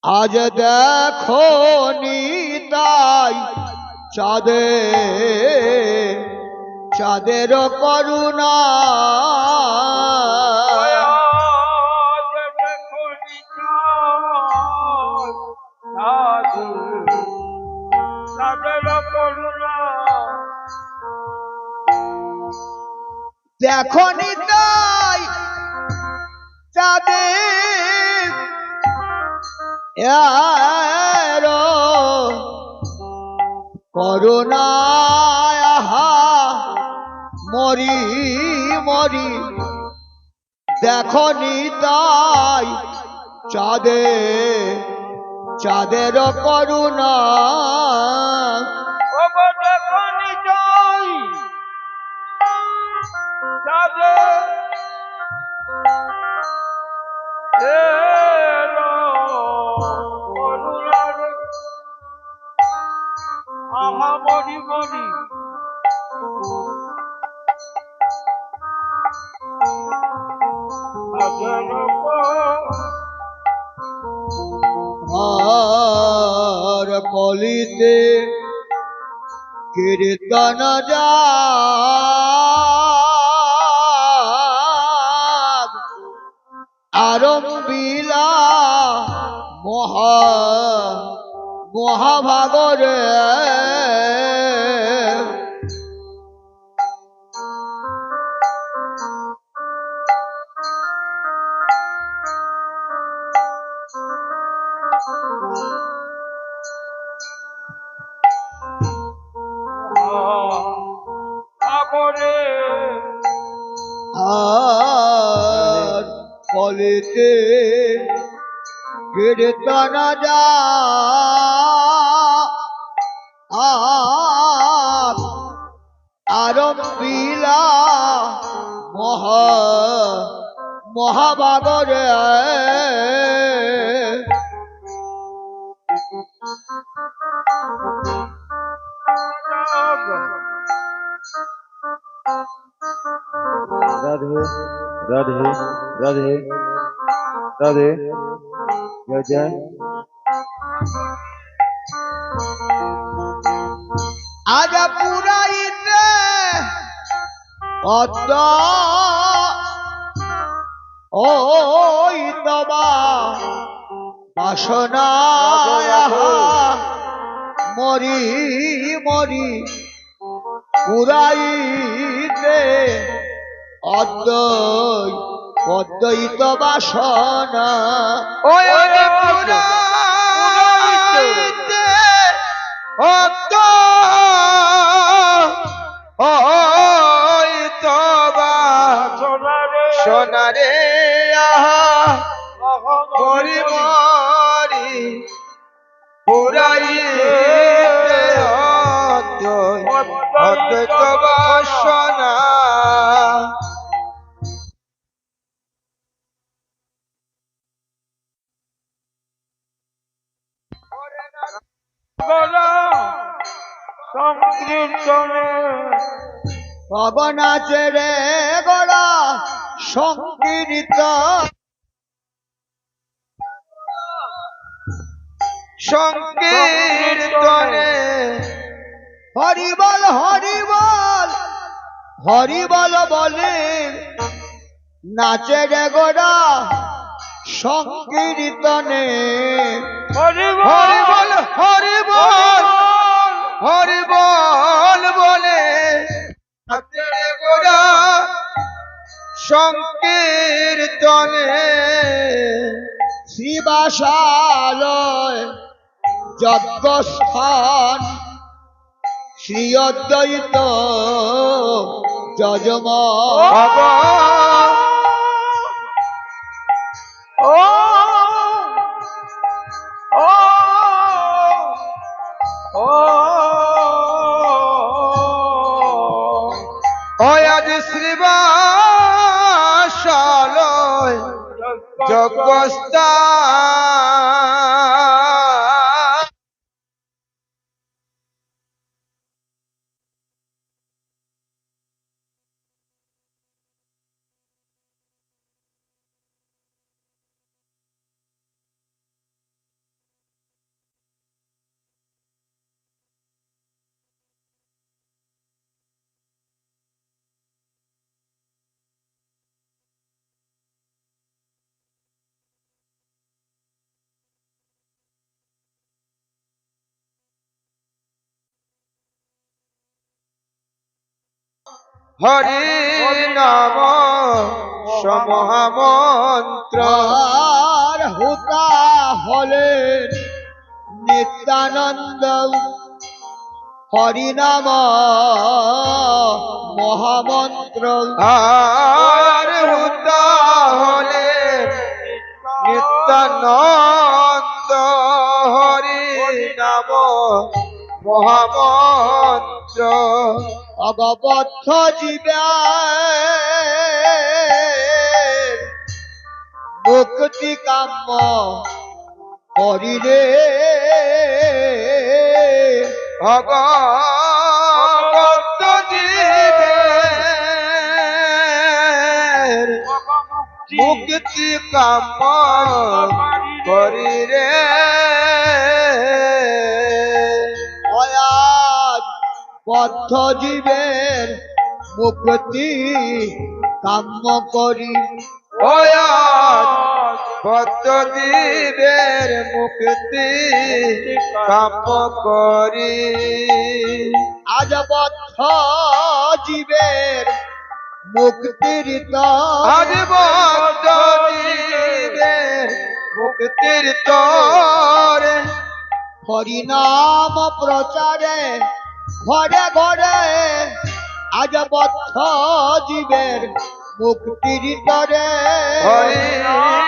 আজ দেখো নিতাই চাঁদের করুণা দেখো নিতাই চাঁদের করুণায় মরি মরি দেখো নিতাই চাঁদের করুণা মরি মরি আর কলিতে কীর্তন যাগ আরম্ভিলা মহাভাগরে আর কলিতে কীর্তন যাগ আরম্ভিলা মহাভাগরে राधे राधे राधे राधे जय जय আজ পুরাইতে অত ওই তবা বাসনা মরি মরি পুরাইতে অদ্বৈত বাসনা পুরাইতে অদ্বৈত সোনারে মরি মরি পুরাইতে অদ্বৈত বাসনা পবনাচে রে গোড়া সংকীর্তনে হরিবল হরিবল হরিবল বলে নাচে রে গোড়া সংকীর্তনে হরিবল হরিবল হরিবল বলে নাচে রে গোড়া সংকীর্তনে শ্রীবাসালয় যজ্ঞস্থান শ্রী অদ্বৈত যজমান আজ শ্রীবাসালয় যজ্ঞস্থান হরি নাম সমহামন্ত্র আর হুতা হলেন নিত্যানন্দ হরিনাম মহামন্ত্র আর হুতা হলে নিত্যানন্দ হরি নাম মহামন্ত্র অগবদ্ধ জীবে মুক্তি কাম্য হরিরে ভগবত জীবের মুক্তি কাম করি রে অয়াজ বদ্ধ জীবের মুক্তি কাম্য করি ভক্ত জীবের মুক্তি কাম করি আজ বদ্ধ জীবের মুক্তির আজ ভক্ত জীবের মুক্তির তরে হরিনাম প্রচারে ঘরে ঘরে আজ বদ্ধ জীবের মুক্তির তরে হরি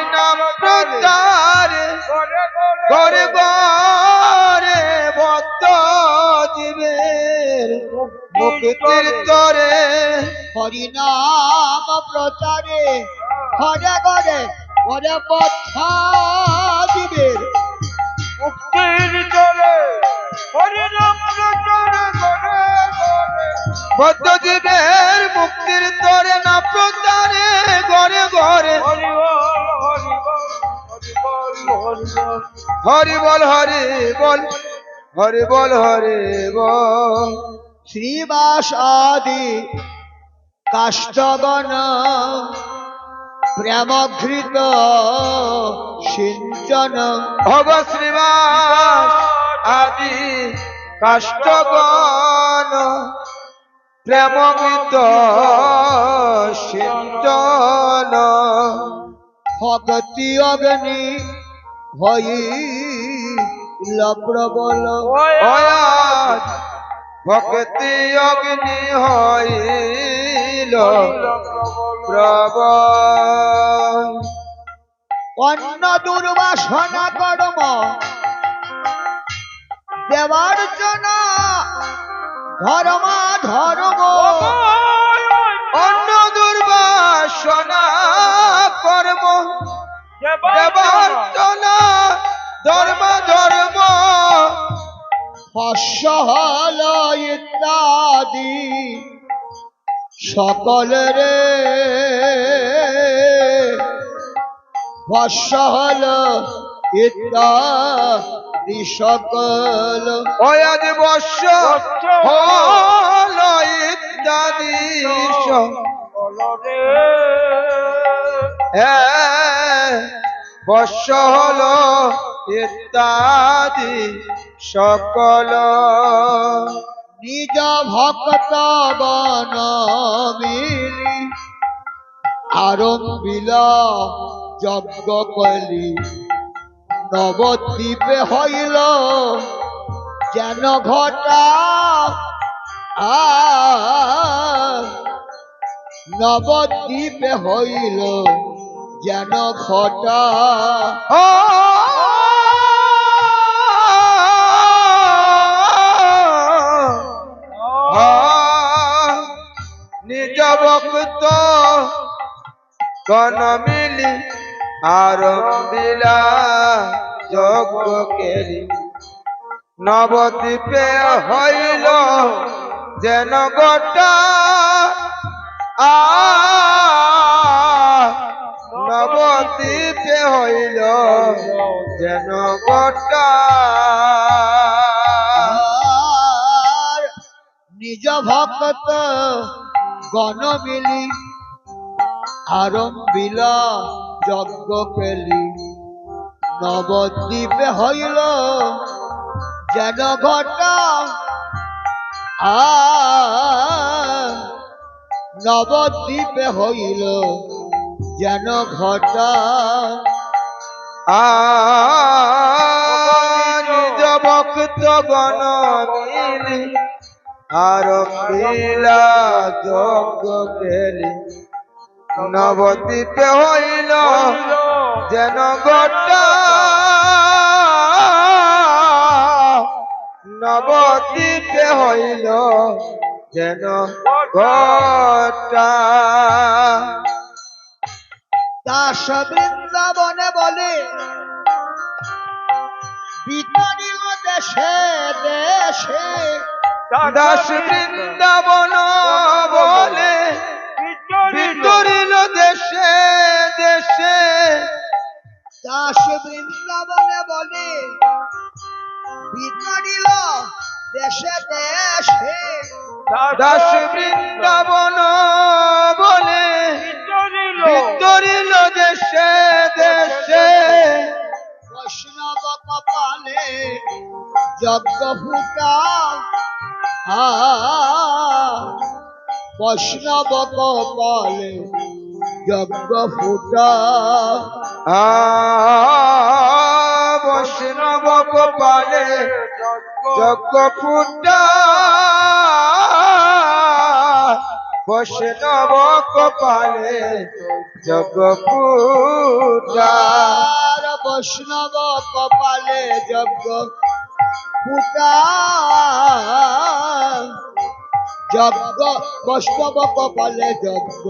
নাম প্রচার করে গরে ভক্ত জীবের মুক্তির তরে হরিনাম প্রচারে ঘরে ঘরে ঘরে বদ্ধ জীবের মুক্তির জলে হরিনাম প্রচারে করে করে ভক্ত জীবের মুক্তির তরে না প্রচারে ঘরে ঘরে হরি বল হরি বল হরি বল হরি বল হরি বল হরি বল শ্রীবাস আদি কাষ্টগণ প্রেমঘৃত সিঞ্চন ভগ শ্রীবাস আদি কাষ্টগণ প্রেমগীত সিঞ্চন ভক্তি অগ্নি হইল প্রবল অয়াজ ভক্তি অগ্নি হইল প্রবল অন্য দুর্বাসনা কর্ম দেবার্চন ধর্ম ধর্ম অন্য দুর্বাসনা কর্ম দেবার্চনা ধর্ম ধর্ম ফসল ইত্যাদি সকলের ফসল ইত্যাদি সকল অয়াজ বর্ষ হল ইত্যাদি বর্ষ হল ইত্যাদি সকল নিজ ভক্ত গণ মিলি আরম্ভিল যজ্ঞ কলি নবদ্বীপে হইল যেন ঘটা নবদ্বীপে হইল যেন ঘটা নিজ ভক্ত গণ মিলি আরম্ভিলা যজ্ঞ কেলি নবদ্বীপে হইল যেন গোটা নবদ্বীপে হইল যেন গোটা নিজ ভক্ত গণ মিলি আরম্ভিল যজ্ঞ পেলি নবদ্বীপে হইল যেন ঘটা নবদ্বীপে হইল যেন ঘটা। নিজ ভক্ত গণ মিলি আর মিলা যজ্ঞ কেলি নবদ্বীপে হইল যেন গোটা। নবদ্বীপে হইল যেন গোটা। দাস বৃন্দাবনে বলে বিতরিল দেশে দেশে। দাস বৃন্দাবন বলে বিতরিল দেশে দেশে। দাস বৃন্দাবনে বলে বিতরিল দেশে দেশে। দাস বৃন্দাবন বলে বিতরিল দেশে দেশে। বৈষ্ণব কপালে যজ্ঞ ফুটা। বৈষ্ণব কপালে যজ্ঞ ফুটা। বৈষ্ণব কপালে যজ্ঞ ফুটা। বৈষ্ণব কপালে যজ্ঞ ফুটা। বৈষ্ণব কপালে যজ্ঞ ফুটা। যজ্ঞ বৈষ্ণব কপালে যজ্ঞ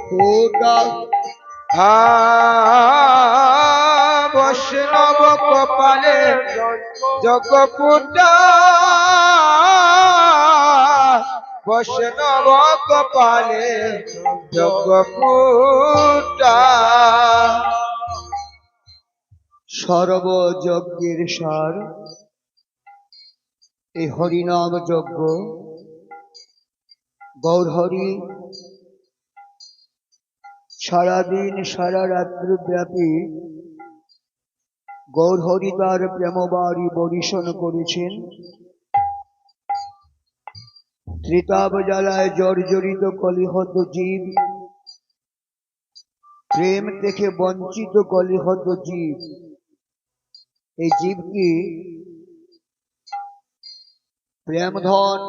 ফুটা। বৈষ্ণব কপালে যজ্ঞ ফুটা। বৈষ্ণব কপালে যজ্ঞ ফুটা। সর্বযজ্ঞের সার এই হরিনাম যজ্ঞ। গৌরহরি সারাদিন সারা রাত্রি ব্যাপী গৌরহরি তার প্রেমবাড়ি বরিশন করেছেন। ত্রিতাপ জ্বালায় জর্জরিত কলিহত জীব, প্রেম থেকে বঞ্চিত কলিহত জীব। এই জীবকে প্রেমধন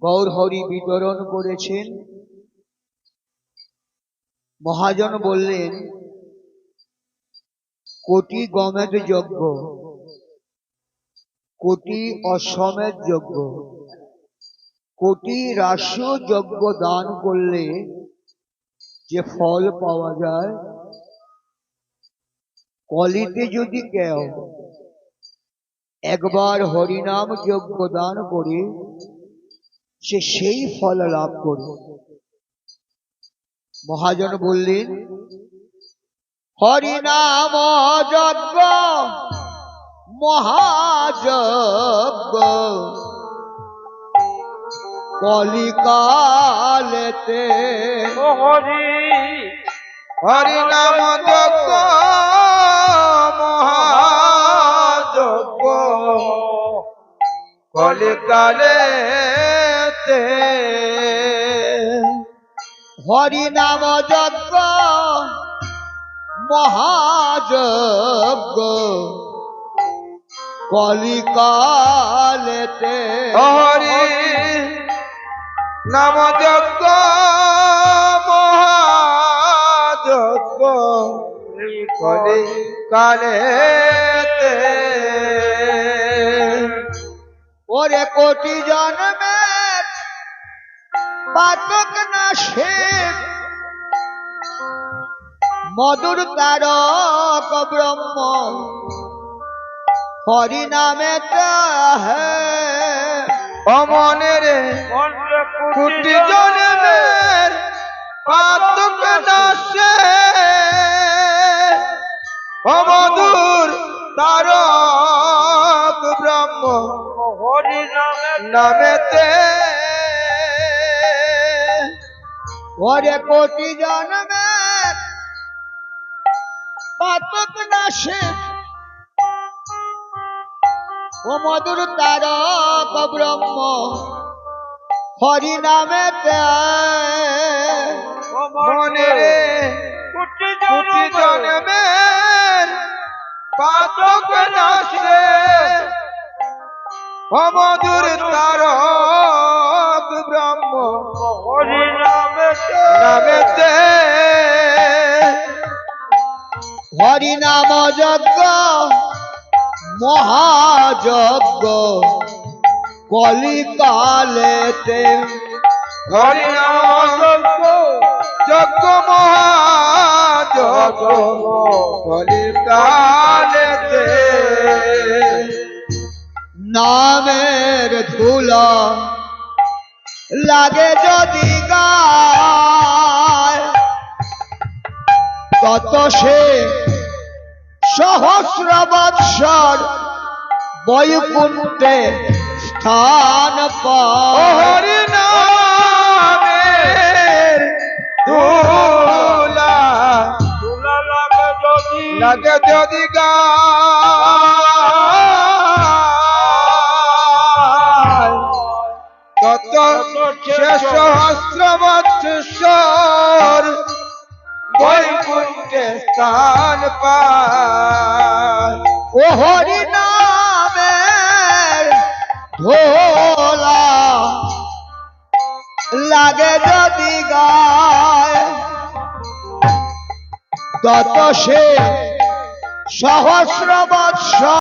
গৌরহরি বিতরণ করেছেন। মহাজন বললেন, কোটি গমের যজ্ঞ, কোটি অশ্বমেধ যজ্ঞ, কোটি রাস্য যজ্ঞ দান করলে যে ফল পাওয়া যায়, কলিতে যদি কেউ একবার হরিনাম যজ্ঞ দান করে সে সেই ফল লাভ করে। মহাজন বললেন, হরিনাম যজ্ঞ মহাযজ্ঞ কলিকালেতে। হরিনাম যজ্ঞ মহাযজ্ঞ কলিকালেতে। হরিনাম যজ্ঞ মহাযজ্ঞ কলিকালেতে। হরি নাম যজ্ঞ মহাযজ্ঞ কলিকালেতে। ওরে কোটি জন্মের পাতক নাশে মধুর তারক ব্রহ্ম হরিনামে অমনের কোটি জন্মের পাতক নাশে অমধুর তারক ব্রহ্ম হরি নামেতে। ওরে কোটি জন্মের পাতক নাশে ও মধুর তারক ব্রহ্ম হরি নামেতে মনে রে কোটি কোটি জন্মের পাতক নাশে অমধুর তারক ব্রহ্ম হরি নামেতে নামেতে হরি নাম যজ্ঞ মহাযজ্ঞ কলিকালেতে হরি নাম যজ্ঞ মহাযজ্ঞ কলিকালেতে নামের ধুলা লাগে যদি গায় তত সে সহস্র বৎসর বৈকুণ্ঠে স্থান ও পায় হরি নামের ধুলা তুলা লাগে যদি লাগে যদি গায় তত সে সহস্র বৎসর বৈকুণ্ঠে স্থান পায় ও হরি নামের ধোলা লাগে যদি গায় তত সে সহস্র বৎসর